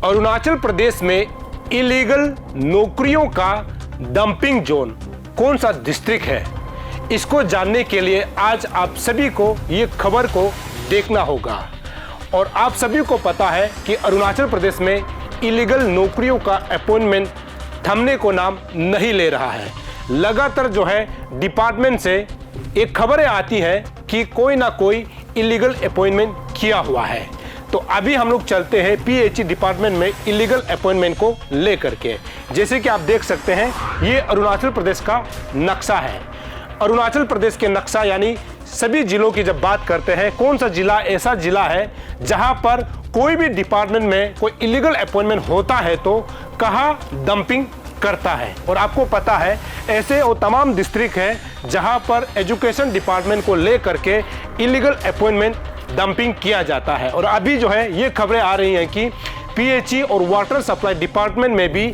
अरुणाचल प्रदेश में इलीगल नौकरियों का डंपिंग जोन कौन सा डिस्ट्रिक्ट है, इसको जानने के लिए आज आप सभी को ये खबर को देखना होगा। और आप सभी को पता है कि अरुणाचल प्रदेश में इलीगल नौकरियों का अपॉइंटमेंट थमने को नाम नहीं ले रहा है। लगातार जो है डिपार्टमेंट से एक खबरें आती है कि कोई ना कोई इलीगल अपॉइंटमेंट किया हुआ है। तो अभी हम लोग चलते हैं पीएचई डिपार्टमेंट में इलीगल अपॉइंटमेंट को लेकर के। जैसे कि आप देख सकते हैं, ये अरुणाचल प्रदेश का नक्शा है। अरुणाचल प्रदेश के नक्शा यानी सभी जिलों की जब बात करते हैं, कौन सा जिला ऐसा जिला है जहां पर कोई भी डिपार्टमेंट में कोई इलीगल अपॉइंटमेंट होता है तो कहां डंपिंग करता है। और आपको पता है ऐसे वो तमाम डिस्ट्रिक्ट है जहां पर एजुकेशन डिपार्टमेंट को लेकर के इलीगल अपॉइंटमेंट डंपिंग किया जाता है। और अभी जो है ये खबरें आ रही हैं कि पीएचई और वाटर सप्लाई डिपार्टमेंट में भी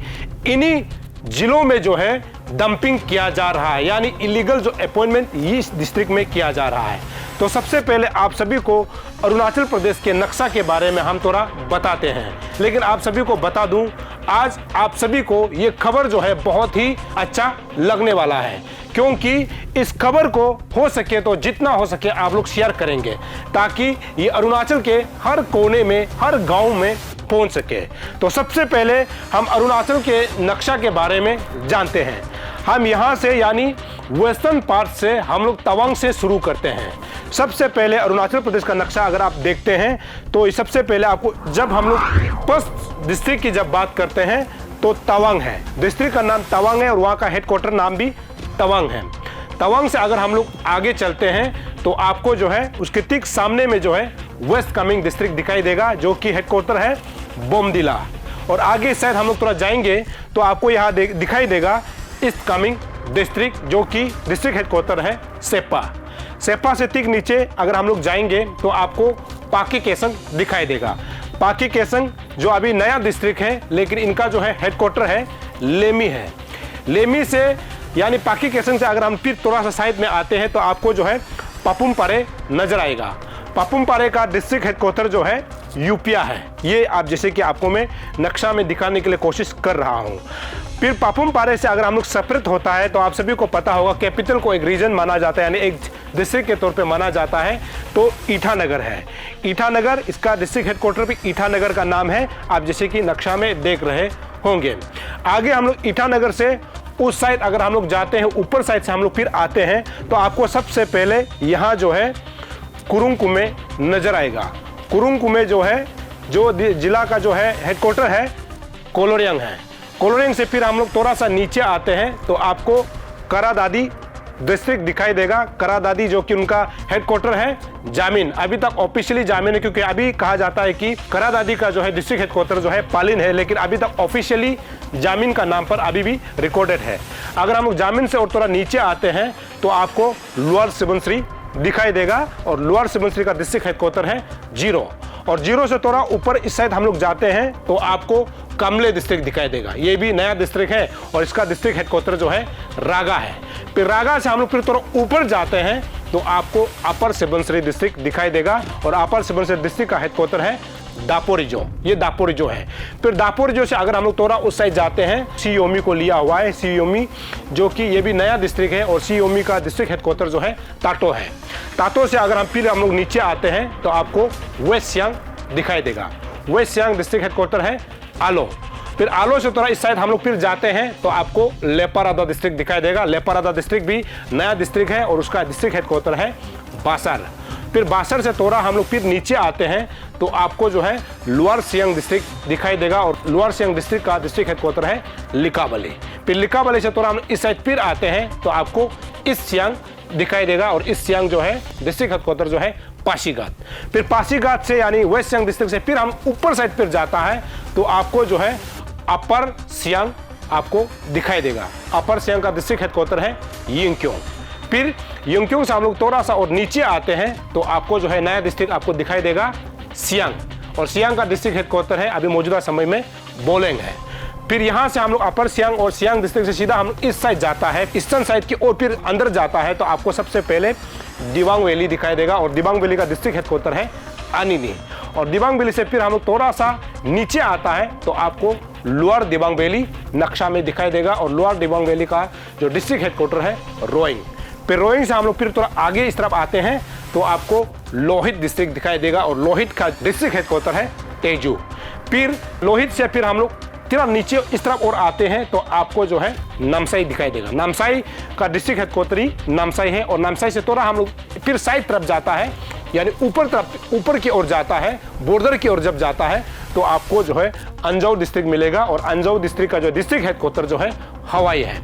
इन्हीं जिलों में जो है डंपिंग किया जा रहा है, यानी इलीगल जो अपॉइंटमेंट इस डिस्ट्रिक्ट में किया जा रहा है। तो सबसे पहले आप सभी को अरुणाचल प्रदेश के नक्शा के बारे में हम थोड़ा बताते हैं। लेकिन आप सभी को बता दूं, आज आप सभी को ये खबर जो है बहुत ही अच्छा लगने वाला है, क्योंकि इस खबर को हो सके तो जितना हो सके आप लोग शेयर करेंगे ताकि ये अरुणाचल के हर कोने में, हर गांव में पहुंच सके। तो सबसे पहले हम अरुणाचल के नक्शा के बारे में जानते हैं। हम यहाँ से यानी वेस्टर्न पार्ट से हम लोग तवांग से शुरू करते हैं। सबसे पहले अरुणाचल प्रदेश का नक्शा अगर आप देखते हैं तो सबसे पहले आपको, जब हम लोग फर्स्ट डिस्ट्रिक्ट की जब बात करते हैं तो तवांग है। डिस्ट्रिक्ट का नाम तवांग है और वहाँ का हेडक्वार्टर नाम भी तवांग है। तवांग से अगर हम लोग आगे चलते हैं तो आपको जो है उसके ठीक सामने में जो है वेस्ट कामेंग डिस्ट्रिक्ट दिखाई देगा, जो कि हेडक्वार्टर है बोमडिला। और आगे शायद हम लोग थोड़ा जाएंगे तो आपको यहाँ दिखाई देगा ईस्ट कामेंग डिस्ट्रिक्ट, जो कि डिस्ट्रिक्ट हेडक्वार्टर है सेप्पा। सेप्पा से ठीक नीचे अगर हम लोग जाएंगे तो आपको पाके केसंग दिखाई देगा। पाके केसंग जो अभी नया डिस्ट्रिक्ट है, लेकिन इनका जो है हेडक्वार्टर है लेमी है। लेमी से यानी पाके केसंग से अगर हम फिर थोड़ा सा साइड में आते हैं तो आपको जो है पापुम पारे नजर आएगा। पापुम पारे का डिस्ट्रिक्ट हेडक्वार्टर जो है यूपिया है। ये आप जैसे कि आपको मैं नक्शा में दिखाने के लिए कोशिश कर रहा हूँ। फिर पापुम पारे से अगर हम लोग सेपरेट होता है तो आप सभी को पता होगा कैपिटल को एक रीजन माना जाता है, यानी एक डिस्ट्रिक्ट के तौर पे माना जाता है, तो ईटानगर है। ईटानगर इसका डिस्ट्रिक्ट हेडक्वार्टर भी ईटानगर का नाम है, आप जैसे कि नक्शा में देख रहे होंगे। आगे हम लोग ईटानगर से उस साइड अगर हम लोग जाते हैं, ऊपर साइड से हम लोग फिर आते हैं तो आपको सबसे पहले यहाँ जो है कुरुंग कुमे नजर आएगा। कुरुंग कुमे जो है, जो जिला का जो है हेडक्वार्टर है कोलोरियांग है। कोलोरियांग से फिर हम लोग थोड़ा सा नीचे आते हैं तो आपको करादादी डिस्ट्रिक्ट दिखाई देगा। करादादी जो कि उनका हेडक्वार्टर है जामिन। अभी तक ऑफिशियली जामिन है, क्योंकि अभी कहा जाता है कि करादादी का जो है डिस्ट्रिक्ट हेडक्वार्टर जो है पालिन है, लेकिन अभी तक ऑफिशियली जामिन का नाम पर अभी भी रिकॉर्डेड है। अगर हम लोग जामिन से और थोड़ा नीचे आते हैं तो आपको लोअर सुबनसिरी दिखाई देगा, और लोअर सुबनसिरी का डिस्ट्रिक्ट हेडक्वार्टर है जीरो। और जीरो से थोड़ा ऊपर इस साइड हम लोग जाते हैं तो आपको कामले डिस्ट्रिक्ट दिखाई देगा। ये भी नया डिस्ट्रिक्ट है और इसका डिस्ट्रिक्ट हेडक्वार्टर जो है रागा है। फिर रागा से हम लोग फिर थोड़ा ऊपर जाते हैं तो आपको अपर सुबनसिरी डिस्ट्रिक्ट दिखाई देगा, और अपर सुबनसिरी डिस्ट्रिक्ट का हेडक्वार्टर है दापोरिजो। ये दापोरिजो है। फिर दापोरिजो से अगर हम लोग थोड़ा उस साइड जाते हैं, सी योमी को लिया हुआ है। सी योमी जो कि ये भी नया डिस्ट्रिक्ट है, और सी योमी का डिस्ट्रिक्ट हेडक्वार्टर जो है ताटो है। ताटो से अगर हम लोग नीचे आते हैं तो आपको वेस्ट सियांग दिखाई देगा। वेस्ट सियांग डिस्ट्रिक्ट हेडक्वार्टर है आलो। फिर आलो से थोड़ा इस साइड हम लोग फिर जाते हैं तो आपको लेपारादा डिस्ट्रिक्ट दिखाई देगा। लेपारादा डिस्ट्रिक्ट भी नया डिस्ट्रिक्ट है और उसका डिस्ट्रिक्ट हेडक्वार्टर है बासर। फिर बासर से थोड़ा हम लोग फिर नीचे आते हैं तो आपको जो है लोअर सियांग डिस्ट्रिक्ट दिखाई देगा, और लोअर सियांग डिस्ट्रिक्ट का डिस्ट्रिक्ट हेडक्वार्टर है लिकाबली। फिर लिकाबली से थोड़ा हम इस साइड फिर आते हैं तो आपको ईस्ट सियांग दिखाई देगा, और ईस्ट सियांग जो है डिस्ट्रिक्ट हेडक्वार्टर जो है पासीघाट। फिर पासीघाट से यानी वेस्ट सियांग डिस्ट्रिक्ट से फिर हम ऊपर साइड फिर जाता है तो आपको जो है अपर सियांग आपको दिखाई देगा। अपर सियांग का डिस्ट्रिक्ट हेडक्वार्टर है यिंगक्योंग। फिर यिंगक्योंग से हम लोग थोड़ा सा और नीचे आते हैं तो आपको जो है नया डिस्ट्रिक्ट आपको दिखाई देगा सियांग, और सियांग का डिस्ट्रिक्ट हेडक्वार्टर है अभी मौजूदा समय में बोलेंग है। फिर यहाँ से हम लोग अपर सियांग और सियांग डिस्ट्रिक्ट से सीधा हम इस साइड जाता है, ईस्टर्न साइड की ओर फिर अंदर जाता है तो आपको सबसे पहले दिबांग वैली दिखाई देगा, और दिबांग वैली का डिस्ट्रिक्ट हेडक्वार्टर है अनिनी। और दिबांग वैली से फिर हम लोग थोड़ा सा नीचे आता है तो आपको लोअर दिबांग वैली नक्शा में दिखाई देगा। और लोअर दिबांग वैली का जो डिस्ट्रिक्ट हेडक्वार्टर है रोइंग। फिर रोइंग से हम लोग फिर थोड़ा आगे इस तरफ आते हैं तो आपको लोहित डिस्ट्रिक्ट दिखाई देगा और लोहित का डिस्ट्रिक्ट हेडक्वार्टर है तेजू। फिर लोहित से फिर हम लोग थोड़ा नीचे इस तरफ और आते हैं तो आपको जो है नामसाई दिखाई देगा। नामसाई का डिस्ट्रिक्ट हेडक्वार्टर ही नामसाई है और नामसाई से थोड़ा हम लोग फिर साइड तरफ जाता है, यानी ऊपर की ओर जाता है, बॉर्डर की ओर जब जाता है तो आपको जो है अंजाव डिस्ट्रिक्ट मिलेगा। और अंजाव डिस्ट्रिक्ट का जो डिस्ट्रिक्ट हेडक्वार्टर जो है हवाई है।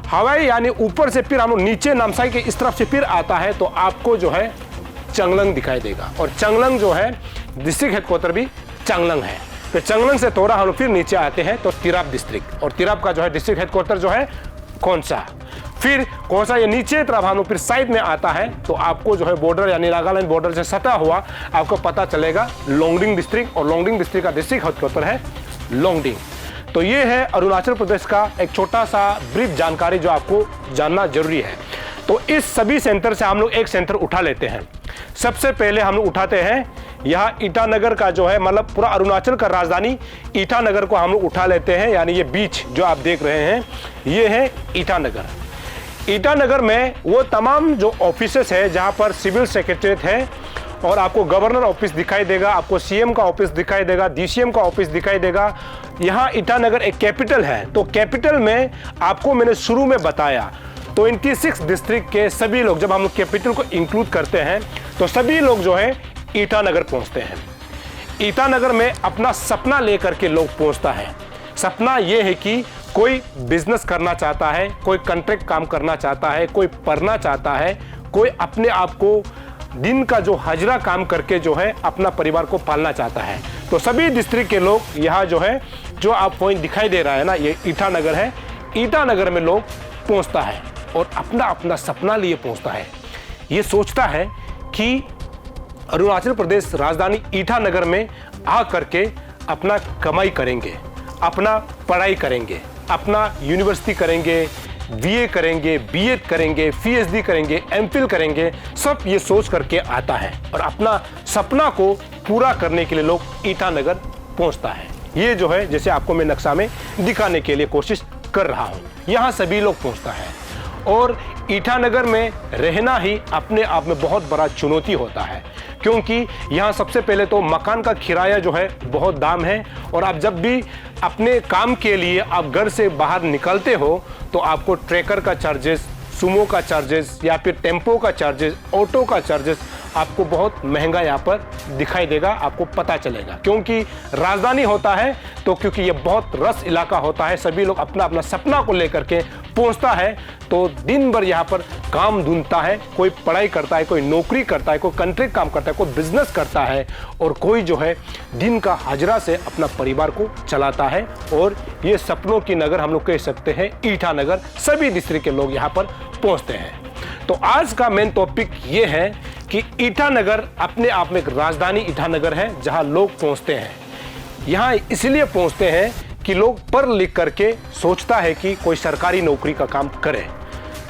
हवाई यानी ऊपर से फिर हम लोग नीचे नामसाई के इस तरफ से फिर आता है तो आपको जो है चंगलंग दिखाई देगा। और चंगलंग जो है डिस्ट्रिक्ट हेडक्वार्टर भी चंगलंग है। फिर चंगलंग से थोड़ा हम लोग फिर नीचे आते हैं तो तिराप डिस्ट्रिक्ट, और तिराप का जो है डिस्ट्रिक्ट हेडक्वार्टर जो है खोंसा। फिर खोंसा ये नीचे तरफ हम लोग फिर साइड में आता है तो आपको जो है बॉर्डर यानी नागालैंड बॉर्डर से सटा हुआ आपको पता चलेगा लोंगडिंग डिस्ट्रिक्ट, और लोंगडिंग डिस्ट्रिक्ट का डिस्ट्रिक्ट हेडक्वार्टर है लोंगडिंग। तो ये है अरुणाचल प्रदेश का एक छोटा सा ब्रीफ जानकारी जो आपको जानना जरूरी है। तो इस सभी सेंटर से हम लोग एक सेंटर उठा लेते हैं। सबसे पहले हम लोग उठाते हैं यहाँ ईटानगर का जो है मतलब पूरा अरुणाचल का राजधानी ईटानगर को हम लोग उठा लेते हैं। यानी ये बीच जो आप देख रहे हैं ये है ईटानगर। ईटानगर में वो तमाम जो ऑफिसेस है जहाँ पर सिविल सेक्रेटरीट है और आपको गवर्नर ऑफिस दिखाई देगा, आपको सीएम का ऑफिस दिखाई देगा, डीसीएम का ऑफिस दिखाई देगा। यहाँ ईटानगर एक कैपिटल है। तो कैपिटल में आपको मैंने शुरू में बताया 26 डिस्ट्रिक्ट के सभी लोग, जब हम लोग कैपिटल को इंक्लूड करते हैं तो सभी लोग जो है ईटानगर पहुंचते हैं। ईटानगर में अपना सपना लेकर के लोग पहुंचता है। सपना यह है कि कोई बिजनेस करना चाहता है, कोई कॉन्ट्रैक्ट काम करना चाहता है, कोई पढ़ना चाहता है, कोई अपने आप को दिन का जो हजरा काम करके जो है अपना परिवार को पालना चाहता है। तो सभी डिस्ट्रिक्ट के लोग यहाँ जो है, जो आप पॉइंट दिखाई दे रहा है ना, ये ईटानगर है। ईटानगर में लोग पहुंचता है और अपना अपना सपना लिए पहुंचता है। ये सोचता है कि अरुणाचल प्रदेश राजधानी ईटानगर में आ करके अपना कमाई करेंगे, अपना पढ़ाई करेंगे, अपना यूनिवर्सिटी करेंगे, बीए करेंगे, बीएड करेंगे, पीएचडी करेंगे, एमफिल करेंगे, सब ये सोच करके आता है और अपना सपना को पूरा करने के लिए लोग ईटानगर पहुंचता है। ये जो है जैसे आपको मैं नक्शा में दिखाने के लिए कोशिश कर रहा हूँ, यहाँ सभी लोग पहुंचता है। और ईटानगर में रहना ही अपने आप में बहुत बड़ा चुनौती होता है, क्योंकि यहाँ सबसे पहले तो मकान का किराया जो है बहुत दाम है। और आप जब भी अपने काम के लिए आप घर से बाहर निकलते हो तो आपको ट्रैकर का चार्जेस, सुमो का चार्जेस या फिर टेम्पो का चार्जेस, ऑटो का चार्जेस आपको बहुत महंगा यहाँ पर दिखाई देगा, आपको पता चलेगा। क्योंकि राजधानी होता है तो क्योंकि ये बहुत रस इलाका होता है, सभी लोग अपना अपना सपना को लेकर के पहुंचता है तो दिन भर यहाँ पर काम ढूंढता है। कोई पढ़ाई करता है, कोई नौकरी करता है, कोई कॉन्ट्रैक्ट काम करता है, कोई बिजनेस करता है और कोई जो है दिन का हाजिरा से अपना परिवार को चलाता है। और ये सपनों की नगर हम लोग कह सकते हैं ईटानगर, सभी डिस्ट्रिक्ट के लोग यहाँ पर पहुँचते हैं। तो आज का मेन टॉपिक ये है कि ईटानगर अपने आप में एक राजधानी ईटानगर है जहां लोग पहुंचते हैं। यहां इसलिए पहुंचते हैं कि लोग पढ़ लिख करके सोचता है कि कोई सरकारी नौकरी का काम करे,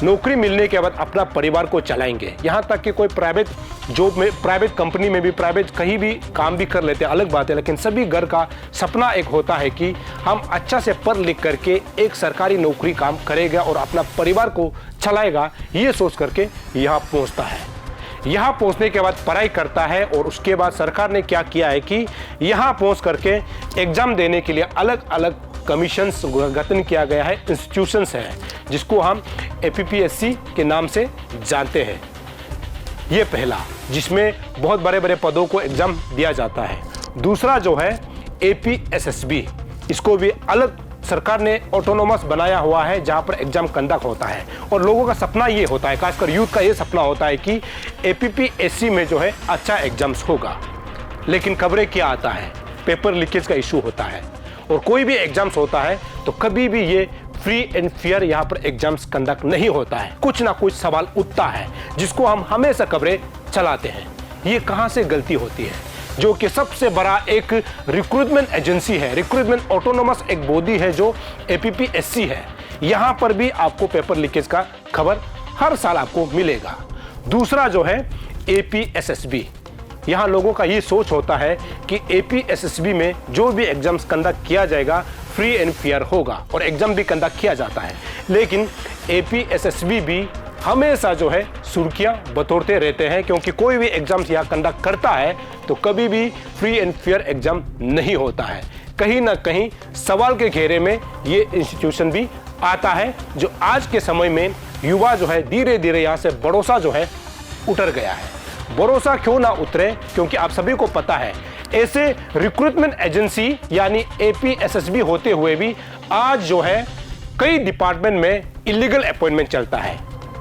नौकरी मिलने के बाद अपना परिवार को चलाएंगे। यहाँ तक कि कोई प्राइवेट जॉब में, प्राइवेट कंपनी में भी, प्राइवेट कहीं भी काम भी कर लेते हैं, अलग बात है। लेकिन सभी घर का सपना एक होता है कि हम अच्छा से पढ़ लिख करके एक सरकारी नौकरी काम करेगा और अपना परिवार को चलाएगा, ये सोच करके यहाँ पहुँचता है। यहाँ पहुँचने के बाद पढ़ाई करता है और उसके बाद सरकार ने क्या किया है कि यहाँ पहुँच करके एग्ज़ाम देने के लिए अलग अलग कमीशंस गठन किया गया है, इंस्टीट्यूशंस है जिसको हम APPSC के नाम से जानते हैं। ये पहला, जिसमें बहुत बड़े बड़े पदों को एग्ज़ाम दिया जाता है। दूसरा जो है APSSB, इसको भी अलग सरकार ने ऑटोनोमस बनाया हुआ है जहां पर एग्जाम कंडक्ट होता है। और लोगों का सपना ये होता है, खासकर यूथ का ये सपना होता है कि APPSC में जो है अच्छा एग्जाम्स होगा। लेकिन खबरें क्या आता है, पेपर लीकेज का इशू होता है और कोई भी एग्जाम्स होता है तो कभी भी ये फ्री एंड फेयर यहाँ पर एग्जाम्स कंडक्ट नहीं होता है। कुछ ना कुछ सवाल उठता है जिसको हम हमेशा खबरें चलाते हैं। ये कहाँ से गलती होती है, जो कि सबसे बड़ा एक रिक्रूटमेंट एजेंसी है, रिक्रूटमेंट ऑटोनोमस एक बॉडी है जो APPSC है। यहाँ पर भी आपको पेपर लीकेज का खबर हर साल आपको मिलेगा। दूसरा जो है APSSB, यहाँ लोगों का ये सोच होता है कि APSSB में जो भी एग्जाम्स कंडक्ट किया जाएगा फ्री एंड फेयर होगा और एग्जाम भी कंडक्ट किया जाता है, लेकिन APSSB भी हमेशा जो है सुर्खियां बटोरते रहते हैं, क्योंकि कोई भी एग्जाम्स यहाँ कंडक्ट करता है तो कभी भी फ्री एंड फेयर एग्जाम नहीं होता है। कहीं ना कहीं सवाल के घेरे में ये इंस्टीट्यूशन भी आता है, जो आज के समय में युवा जो है धीरे धीरे यहाँ से भरोसा जो है उतर गया है। भरोसा क्यों ना उतरे, क्योंकि आप सभी को पता है ऐसे रिक्रूटमेंट एजेंसी यानी APSSB होते हुए भी आज जो है कई डिपार्टमेंट में इलीगल अपॉइंटमेंट चलता है।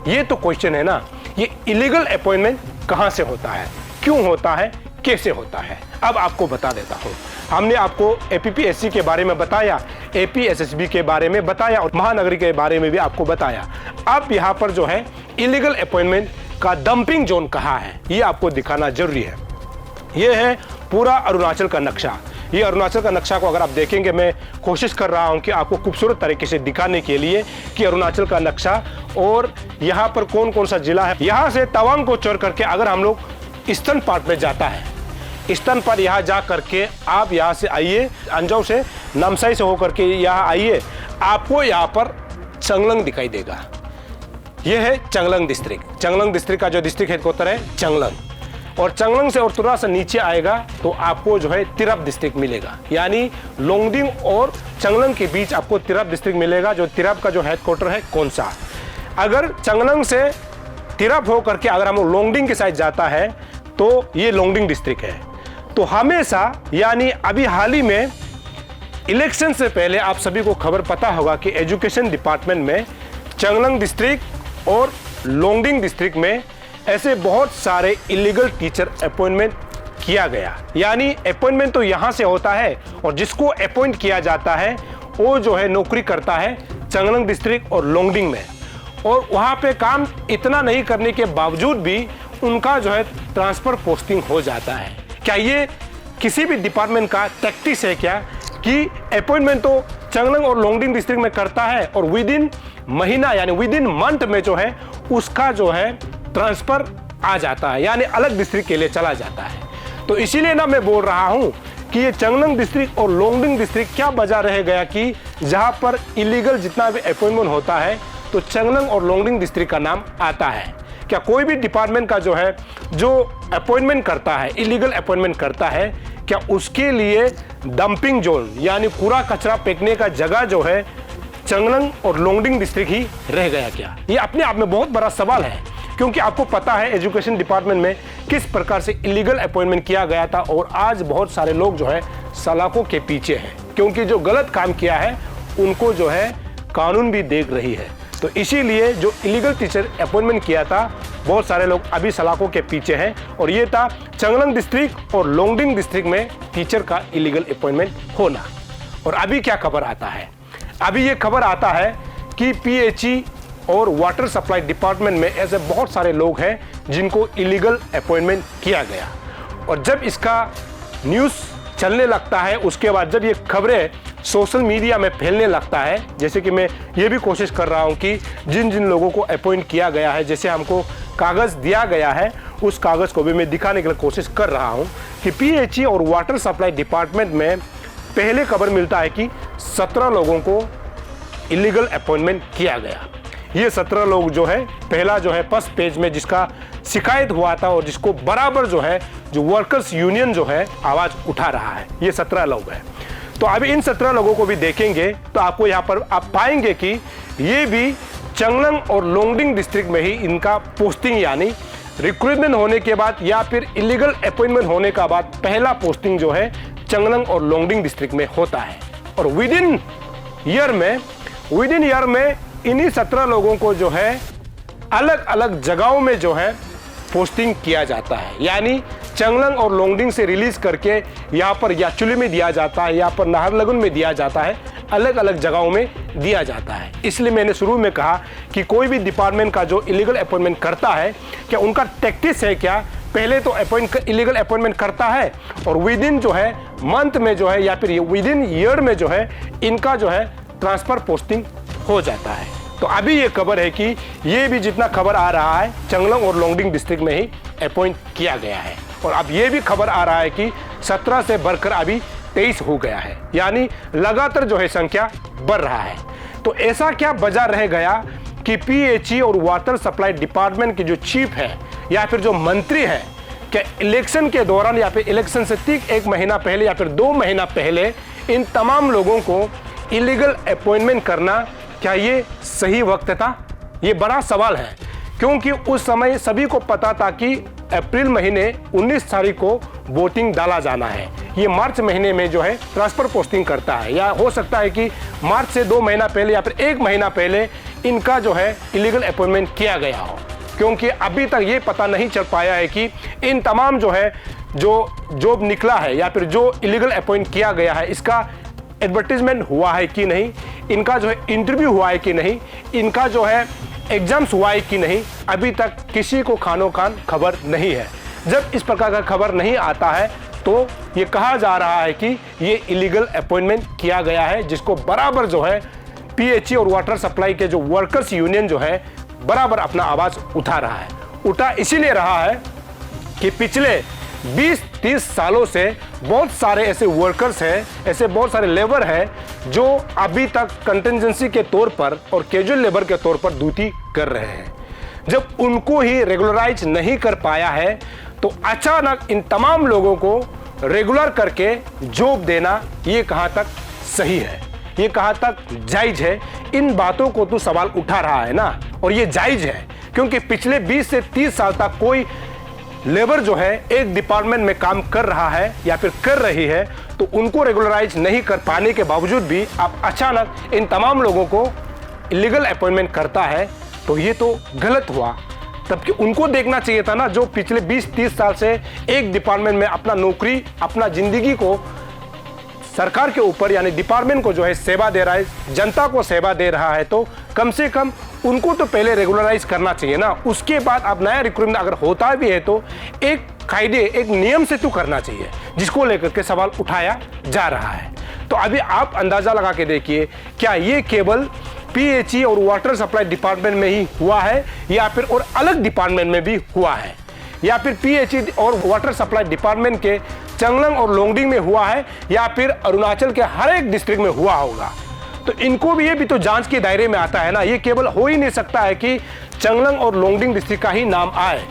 ये तो क्वेश्चन है ना, ये इलीगल अपॉइंटमेंट कहां से होता है, क्यों होता है, कैसे होता है। अब आपको बता देता हूं। हमने आपको APPSC के बारे में बताया, APSSB के बारे में बताया और महानगरी के बारे में भी आपको बताया। अब यहाँ पर जो है इलीगल अपॉइंटमेंट का डंपिंग जोन कहाँ है, ये आपको दिखाना जरूरी है। ये है पूरा अरुणाचल का नक्शा। ये अरुणाचल का नक्शा को अगर आप देखेंगे, मैं कोशिश कर रहा हूं कि आपको खूबसूरत तरीके से दिखाने के लिए कि अरुणाचल का नक्शा और यहाँ पर कौन कौन सा जिला है। यहाँ से तवांग को चढ़ करके अगर हम लोग ईस्टर्न पार्ट में जाता है, ईस्टर्न पार्ट यहाँ जा करके आप यहाँ से आइए, अंजाव से नामसाई से होकर के यहाँ आइए, आपको यहाँ पर चंगलंग दिखाई देगा। ये है चंगलंग डिस्ट्रिक्ट। चंगलंग डिस्ट्रिक्ट का जो डिस्ट्रिक्ट हेडक्वार्टर है चंगलंग, और चंगलंग से और थोड़ा सा नीचे आएगा तो आपको जो है तिरप डिस्ट्रिक्ट मिलेगा, यानी लोंगडिंग और चंगलंग के बीच आपको तिरप डिस्ट्रिक्ट मिलेगा, जो तिरप का जो हेडक्वार्टर है कौनसा। अगर चंगलंग से तिरप होकर के अगर हम लोग लोंगडिंग के साइड जाता है तो ये लोंगडिंग डिस्ट्रिक्ट है। तो हमेशा यानी अभी हाल ही में इलेक्शन से पहले आप सभी को खबर पता होगा कि एजुकेशन डिपार्टमेंट में चंगलंग डिस्ट्रिक्ट और लोंगडिंग डिस्ट्रिक्ट में ऐसे बहुत सारे इलीगल टीचर अपॉइंटमेंट किया गया। यानी अपॉइंटमेंट तो यहाँ से होता है और जिसको अपॉइंट किया जाता है वो जो है नौकरी करता है चंगलंग डिस्ट्रिक्ट और लोंगडिंग में, और वहाँ पे काम इतना नहीं करने के बावजूद भी उनका जो है ट्रांसफर पोस्टिंग हो जाता है। क्या ये किसी भी डिपार्टमेंट का टैक्टिस है क्या कि अपॉइंटमेंट तो चंगलंग और लोंगडिंग डिस्ट्रिक्ट में करता है और विद इन महीना यानी विद इन मंथ में जो है उसका जो है ट्रांसफर आ जाता है, यानी अलग डिस्ट्रिक्ट के लिए चला जाता है। तो इसीलिए ना मैं बोल रहा हूं कि ये चंगलंग डिस्ट्रिक्ट और लोंगडिंग डिस्ट्रिक्ट क्या वजह रह गया कि जहां पर इलीगल जितना भी अपॉइंटमेंट होता है तो चंगलंग और लोंगडिंग डिस्ट्रिक्ट का नाम आता है। क्या कोई भी डिपार्टमेंट का जो है जो अपॉइंटमेंट करता है, इलीगल अपॉइंटमेंट करता है, क्या उसके लिए डंपिंग जोन यानी कूड़ा कचरा फेंकने का जगह जो है चंगलंग और लोंगडिंग डिस्ट्रिक्ट ही रह गया क्या? ये अपने आप में बहुत बड़ा सवाल है, क्योंकि आपको पता है एजुकेशन डिपार्टमेंट में किस प्रकार से इलीगल अपॉइंटमेंट किया गया था और आज बहुत सारे लोग जो है सलाखों के पीछे हैं, क्योंकि जो गलत काम किया है उनको जो है कानून भी देख रही है। तो इसीलिए जो इलीगल टीचर अपॉइंटमेंट किया था बहुत सारे लोग अभी सलाखों के पीछे हैं, और ये था चंगलंग डिस्ट्रिक्ट और लोंगडिंग डिस्ट्रिक्ट में टीचर का इलीगल अपॉइंटमेंट होना। और अभी क्या खबर आता है, अभी ये खबर आता है कि PHE और वाटर सप्लाई डिपार्टमेंट में ऐसे बहुत सारे लोग हैं जिनको इलीगल अपॉइंटमेंट किया गया। और जब इसका न्यूज़ चलने लगता है, उसके बाद जब ये खबरें सोशल मीडिया में फैलने लगता है, जैसे कि मैं ये भी कोशिश कर रहा हूँ कि जिन जिन लोगों को अपॉइंट किया गया है, जैसे हमको कागज़ दिया गया है उस कागज़ को भी मैं दिखाने के लिए कोशिश कर रहा हूँ कि PHE और वाटर सप्लाई डिपार्टमेंट में पहले खबर मिलता है कि 17 लोगों को इलीगल अपॉइंटमेंट किया गया। ये 17 लोग जो है पहला जो है फर्स्ट पेज में जिसका शिकायत हुआ था और जिसको बराबर जो है जो वर्कर्स यूनियन जो है आवाज़ उठा रहा है, ये 17 लोग हैं। तो अभी इन 17 लोगों को भी देखेंगे तो आपको यहाँ पर आप पाएंगे कि ये भी चंगलंग और लोंगडिंग डिस्ट्रिक्ट में ही इनका पोस्टिंग यानी रिक्रूटमेंट होने के बाद या फिर इलीगल अपॉइंटमेंट होने का बाद पहला पोस्टिंग जो है चंगलंग और लोंगडिंग डिस्ट्रिक्ट में होता है। और विद इन ईयर में इन्हीं 17 लोगों को जो है अलग अलग जगहों में जो है पोस्टिंग किया जाता है, यानी चंगलंग और लोंगडिंग से रिलीज करके यहाँ पर याचुली में दिया जाता है, यहाँ पर नाहरलगुन में दिया जाता है, अलग अलग जगहों में दिया जाता है। इसलिए मैंने शुरू में कहा कि कोई भी डिपार्टमेंट का जो इलीगल अपॉइंटमेंट करता है क्या उनका टैक्टिस है क्या, पहले तो इलीगल अपॉइंटमेंट करता है और विद इन जो है मंथ में जो है या फिर विद इन ईयर में जो है इनका जो है ट्रांसफर पोस्टिंग हो जाता है। तो अभी ये खबर है कि ये भी जितना खबर आ रहा है चंगलंग और लोंगडिंग डिस्ट्रिक्ट में ही अपॉइंट किया गया है। और अब ये भी खबर आ रहा है कि 17 से बढ़कर अभी 23 हो गया है, यानी लगातार जो है संख्या बढ़ रहा है। तो ऐसा क्या वजह रह गया कि पीएचई और वाटर सप्लाई डिपार्टमेंट की जो चीफ है या फिर जो मंत्री है, क्या इलेक्शन के दौरान या फिर इलेक्शन से ठीक 1 महीना पहले या फिर 2 महीना पहले इन तमाम लोगों को इलीगल अपॉइंटमेंट करना, क्या ये सही वक्त था? ये बड़ा सवाल है, क्योंकि उस समय सभी को पता था कि अप्रैल महीने 19 तारीख को वोटिंग डाला जाना है। ये मार्च महीने में जो है ट्रांसफर पोस्टिंग करता है, या हो सकता है कि मार्च से 2 महीना पहले या फिर 1 महीना पहले इनका जो है इलीगल अपॉइंटमेंट किया गया हो, क्योंकि अभी तक ये पता नहीं चल पाया है कि इन तमाम जो है जो जॉब निकला है या फिर जो इलीगल अपॉइंट किया गया है, इसका एडवर्टीजमेंट हुआ है कि नहीं, इनका जो है इंटरव्यू हुआ है कि नहीं, इनका जो है एग्जाम्स हुआ है कि नहीं, अभी तक किसी को खानो खान खबर नहीं है। जब इस प्रकार का खबर नहीं आता है तो ये कहा जा रहा है कि ये इलीगल अपॉइंटमेंट किया गया है, जिसको बराबर जो है पीएचई और वाटर सप्लाई के जो वर्कर्स यूनियन जो है बराबर अपना आवाज उठा रहा है। उठा इसीलिए रहा है कि पिछले 20-30 सालों से बहुत सारे ऐसे वर्कर्स हैं, ऐसे बहुत सारे लेबर हैं जो अभी तक कंटिजेंसी के तौर पर और कैजुअल लेबर के तौर पर ड्यूटी कर रहे हैं। जब उनको ही रेगुलराइज नहीं कर पाया है तो अचानक इन तमाम लोगों को रेगुलर करके जॉब देना, ये कहाँ तक सही है, ये कहाँ तक जायज है? इन बातों को तो सवाल उठा रहा है ना, और ये जायज है क्योंकि पिछले 20 से 30 साल तक कोई लेबर जो है एक डिपार्टमेंट में काम कर रहा है या फिर कर रही है, तो उनको रेगुलराइज नहीं कर पाने के बावजूद भी अब अचानक इन तमाम लोगों को इलीगल अपॉइंटमेंट करता है, तो ये तो गलत हुआ। तबकि उनको देखना चाहिए था ना, जो पिछले 20-30 साल से एक डिपार्टमेंट में अपना नौकरी, अपना जिंदगी को सरकार के ऊपर यानी डिपार्टमेंट को जो है सेवा दे रहा है, जनता को सेवा दे रहा है, तो कम से कम उनको तो पहले रेगुलराइज करना चाहिए ना। उसके बाद अब नया रिक्रूटमेंट अगर होता भी है तो एक कायदे, एक नियम से तो करना चाहिए, जिसको लेकर के सवाल उठाया जा रहा है। तो अभी आप अंदाजा लगा के देखिए, क्या ये केवल पीएचई और वाटर सप्लाई डिपार्टमेंट में ही हुआ है या फिर और अलग डिपार्टमेंट में भी हुआ है, या फिर पीएचई और वाटर सप्लाई डिपार्टमेंट के चंगलंग और लोंगडिंग में हुआ है, या फिर अरुणाचल के हर एक डिस्ट्रिक्ट में हुआ होगा। तो इनको भी, ये भी तो जांच के दायरे में आता है ना। ये केवल हो ही नहीं सकता है कि चंगलंग और लोंगडिंग डिस्ट्रिक्ट का ही नाम आए।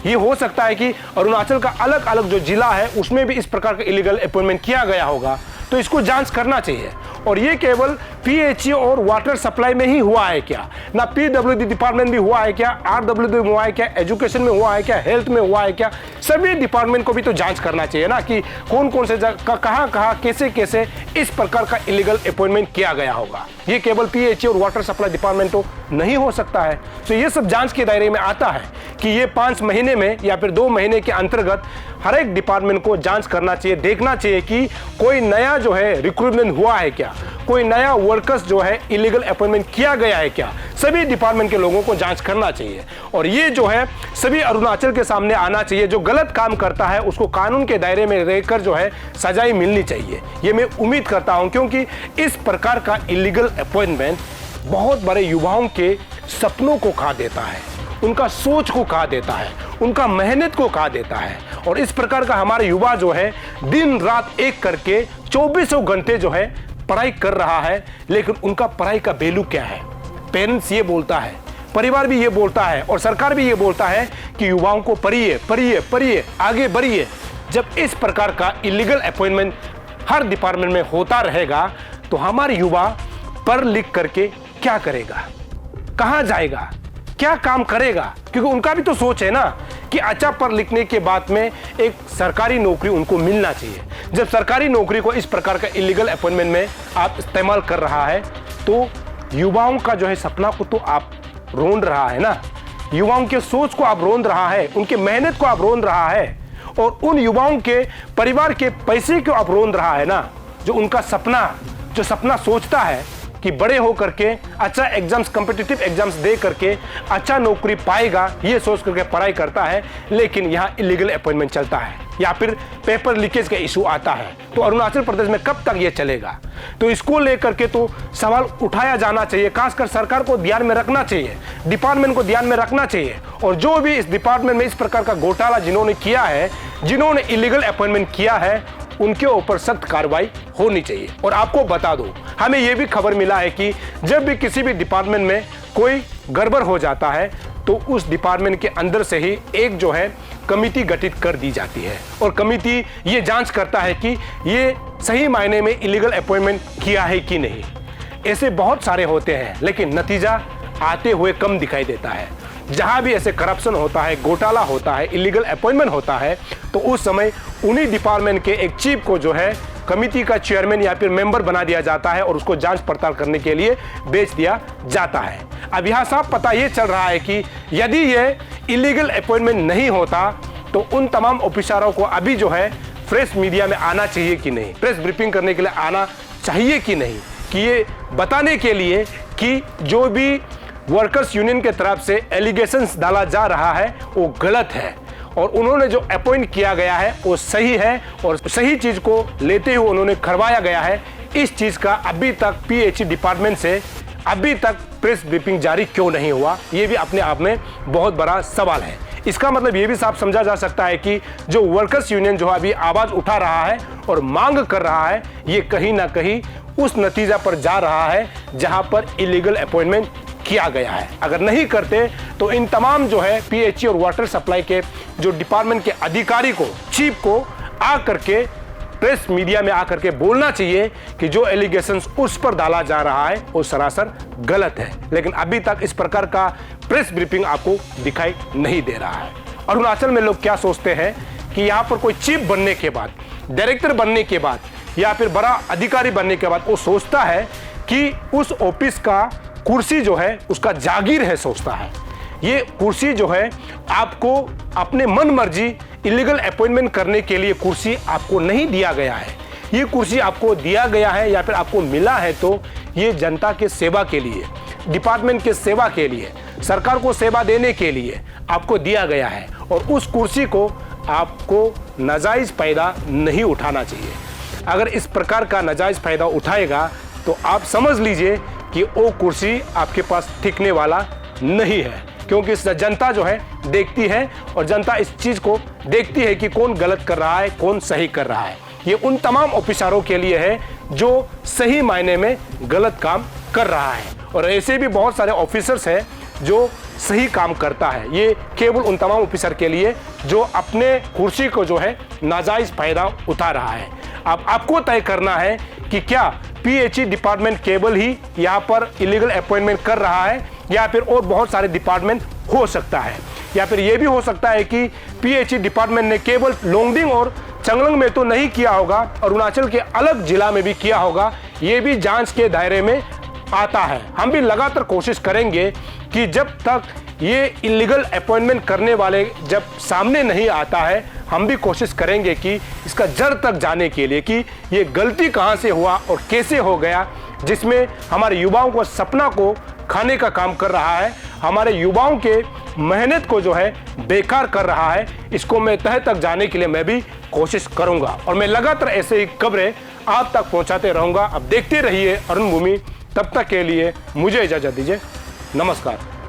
ये हो सकता है कि अरुणाचल का अलग अलग जो जिला है उसमें भी इस प्रकार का इलीगल अपॉइंटमेंट किया गया होगा, तो इसको जांच करना चाहिए। और ये केवल पीएचई और वाटर सप्लाई में ही हुआ है क्या? ना पीडब्ल्यूडी डिपार्टमेंट भी हुआ है क्या? आरडब्ल्यूडी में हुआ है क्या? एजुकेशन में हुआ है क्या? हेल्थ में हुआ है क्या? सभी डिपार्टमेंट को भी तो जांच करना चाहिए ना, कि कौन कौन से कहाँ कैसे कैसे इस प्रकार का इलीगल अपॉइंटमेंट किया गया होगा। ये केवल पीएचई और वाटर सप्लाई डिपार्टमेंट तो नहीं हो सकता है। तो ये सब जांच के दायरे में आता है कि ये 5 महीने में या फिर 2 महीने के अंतर्गत हर एक डिपार्टमेंट को जांच करना चाहिए, देखना चाहिए कि कोई नया जो है रिक्रूटमेंट हुआ है क्या, कोई नया वर्कर्स जो है इलीगल अपॉइंटमेंट किया गया है क्या। सभी डिपार्टमेंट के लोगों को जांच करना चाहिए, और ये जो है सभी अरुणाचल के सामने आना चाहिए। जो गलत काम करता है उसको कानून के दायरे में रहकर जो है सजाएं मिलनी चाहिए, ये मैं उम्मीद करता हूं, क्योंकि इस प्रकार का इलीगल अपॉइंटमेंट बहुत बड़े युवाओं के सपनों को खा देता है, उनका सोच को खा देता है, उनका मेहनत को खा देता है। और इस प्रकार का हमारे युवा जो है दिन रात एक करके 24 घंटे जो है पढ़ाई कर रहा है, लेकिन उनका पढ़ाई का वैल्यू क्या है? पेरेंट्स ये बोलता है, परिवार भी ये बोलता है, और सरकार भी ये बोलता है कि युवाओं को पढ़िए पढ़िए पढ़िए, आगे बढ़िए। जब इस प्रकार का इलीगल अपॉइंटमेंट हर डिपार्टमेंट में होता रहेगा तो हमारे युवा पढ़ लिख करके क्या करेगा, कहाँ जाएगा, क्या काम करेगा? क्योंकि उनका भी तो सोच है ना कि अच्छा पढ़ लिखने के बाद में एक सरकारी नौकरी उनको मिलना चाहिए। जब सरकारी नौकरी को इस प्रकार का इलीगल अपॉइंटमेंट में आप इस्तेमाल कर रहा है तो युवाओं का जो है सपना को तो आप रोंद रहा है ना, युवाओं के सोच को आप रोंद रहा है, उनके मेहनत को आप रोंद रहा है, और उन युवाओं के परिवार के पैसे को आप रोंद रहा है ना, जो उनका सपना सोचता है कि बड़े हो करके अच्छा एग्जाम्स, कॉम्पिटिटिव एग्जाम्स दे करके अच्छा नौकरी पाएगा, ये सोच करके पढ़ाई करता है, लेकिन यहाँ इलीगल अपॉइंटमेंट चलता है या फिर पेपर लीकेज का इशू आता है। तो अरुणाचल प्रदेश में कब तक ये चलेगा? तो इसको लेकर के तो सवाल उठाया जाना चाहिए, खासकर सरकार को ध्यान में रखना चाहिए, डिपार्टमेंट को ध्यान में रखना चाहिए। और जो भी इस डिपार्टमेंट में इस प्रकार का घोटाला जिन्होंने किया है, जिन्होंने इलीगल अपॉइंटमेंट किया है उनके ऊपर सख्त कार्रवाई होनी चाहिए। और आपको बता दूं, हमें यह भी खबर मिला है कि जब भी किसी भी डिपार्टमेंट में कोई गड़बड़ हो जाता है तो उस डिपार्टमेंट के अंदर से ही एक जो है कमेटी गठित कर दी जाती है और कमेटी ये जांच करता है कि ये सही मायने में इलीगल अपॉइंटमेंट किया है कि नहीं। ऐसे बहुत सारे होते हैं लेकिन नतीजा आते हुए कम दिखाई देता है। जहां भी ऐसे करप्शन होता है, घोटाला होता है, इलीगल अपॉइंटमेंट होता है तो उस समय उन्हीं डिपार्टमेंट के एक चीफ को जो है कमेटी का चेयरमैन या फिर मेंबर बना दिया जाता है और उसको जांच पड़ताल करने के लिए भेज दिया जाता है। अब यहां साफ पता ये चल रहा है कि यदि ये इलीगल अपॉइंटमेंट नहीं होता तो उन तमाम ऑफिसरों को अभी जो है प्रेस मीडिया में आना चाहिए कि नहीं, प्रेस ब्रीफिंग करने के लिए आना चाहिए कि नहीं, कि ये बताने के लिए कि जो भी वर्कर्स यूनियन के तरफ से एलिगेशंस डाला जा रहा है वो गलत है और उन्होंने जो अपॉइंट किया गया है वो सही है और सही चीज को लेते हुए उन्होंने करवाया गया है। इस चीज का अभी तक पीएचई डिपार्टमेंट से अभी तक प्रेस ब्रीफिंग जारी क्यों नहीं हुआ, ये भी अपने आप में बहुत बड़ा सवाल है। इसका मतलब ये भी साफ समझा जा सकता है कि जो वर्कर्स यूनियन जो अभी आवाज उठा रहा है और मांग कर रहा है ये कहीं ना कहीं उस नतीजा पर जा रहा है जहां पर इलीगल अपॉइंटमेंट किया गया है। अगर नहीं करते तो इन तमाम जो है पीएचई और वाटर सप्लाई के जो डिपार्टमेंट के अधिकारी को, चीफ को आकर के प्रेस मीडिया में आकर के बोलना चाहिए कि जो एलिगेशंस उस पर डाला जा रहा है वो सरासर गलत है। लेकिन अभी तक इस प्रकार का प्रेस ब्रीफिंग आपको दिखाई नहीं दे रहा है। अरुणाचल में लोग क्या सोचते हैं कि यहाँ पर कोई चीफ बनने के बाद, डायरेक्टर बनने के बाद या फिर बड़ा अधिकारी बनने के बाद वो सोचता है कि उस ऑफिस का कुर्सी जो है उसका जागीर है, सोचता है। ये कुर्सी जो है आपको अपने मन मर्जी इलीगल अपॉइंटमेंट करने के लिए कुर्सी आपको नहीं दिया गया है। ये कुर्सी आपको दिया गया है या फिर आपको मिला है तो ये जनता के सेवा के लिए, डिपार्टमेंट के सेवा के लिए, सरकार को सेवा देने के लिए आपको दिया गया है और उस कुर्सी को आपको नाजायज फायदा नहीं उठाना चाहिए। अगर इस प्रकार का नाजायज फायदा उठाएगा तो आप समझ लीजिए कि वो कुर्सी आपके पास टिकने वाला नहीं है, क्योंकि जनता जो है देखती है और जनता इस चीज को देखती है कि कौन गलत कर रहा है, कौन सही कर रहा है। ये उन तमाम ऑफिसरों के लिए है जो सही मायने में गलत काम कर रहा है और ऐसे भी बहुत सारे ऑफिसर्स हैं जो सही काम करता है। ये केवल उन तमाम ऑफिसर के लिए जो अपने कुर्सी को जो है नाजायज फायदा उठा रहा है। अब आपको तय करना है कि क्या पीएचई डिपार्टमेंट केवल ही यहाँ पर इलीगल अपॉइंटमेंट कर रहा है या फिर और बहुत सारे डिपार्टमेंट हो सकता है, या फिर यह भी हो सकता है कि पीएचई डिपार्टमेंट ने केवल लोंगडिंग और चंगलंग में तो नहीं किया होगा, अरुणाचल के अलग जिला में भी किया होगा। ये भी जांच के दायरे में आता है। हम भी लगातार कोशिश करेंगे कि जब तक ये इलीगल अपॉइंटमेंट करने वाले जब सामने नहीं आता है, हम भी कोशिश करेंगे कि इसका जड़ तक जाने के लिए कि ये गलती कहां से हुआ और कैसे हो गया, जिसमें हमारे युवाओं को सपना को खाने का काम कर रहा है, हमारे युवाओं के मेहनत को जो है बेकार कर रहा है। इसको मैं तह तक जाने के लिए मैं भी कोशिश करूंगा और मैं लगातार ऐसे ही खबरें आप तक पहुंचाते रहूंगा। अब देखते रहिए अरुण भूमि। तब तक के लिए मुझे इजाजत दीजिए। नमस्कार।